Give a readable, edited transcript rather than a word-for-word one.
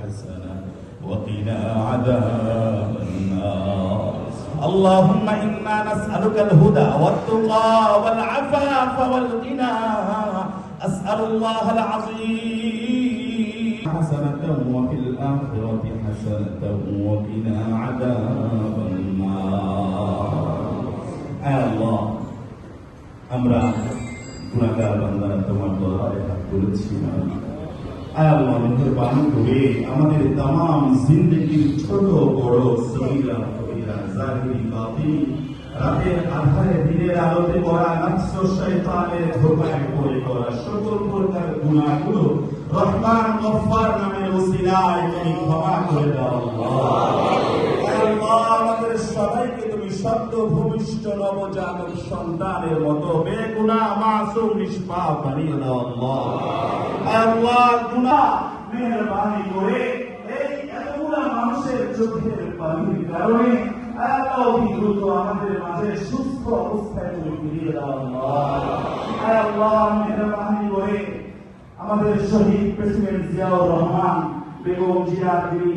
حسنة وقنا عذاب النار اللهم إنا نسألك الهدى والتقى والعفاف والغنى أسأل الله العظيم حسنة وفي الآخرة حسنة وقنا عذاب النار يا الله আমরা গুনাহগার বান্দারা তোমার দরবারে হাত তুলেছি আয় আল্লাহ মেহেরবানি করে আমাদের तमाम জিন্দেগির ছোট বড় সগীরা কবিরা জাহিরি বাতিনি রাতের আধারে দিনের আলোতে করা নফস ও শয়তানের ধোঁকায় পড়ে করা সকল প্রকার গুনাহগুলো রহমান গফফার নামের ওসিলায় তুমি ক্ষমা করে দাও আল্লাহ আমাদের সবাইকে তুমি সদ্য ভূমিষ্ঠ নবজাতক সন্তানের মতো বেগুনাহ মাসুম নিষ্পাপ বানিয়ে দাও আল্লাহ গুনাহ মেহেরবানি করে এই এতগুলা মানুষের চোখের পানির কারণে আল্লাহ দ্রুত আমাদের মাঝে সুস্থ অবস্থায় তুমি ফিরিয়ে দাও আল্লাহ মেহেরবানি করে আমাদের শহীদ প্রেসিডেন্ট জিয়াউর রহমান বেগম জিয়া দেবী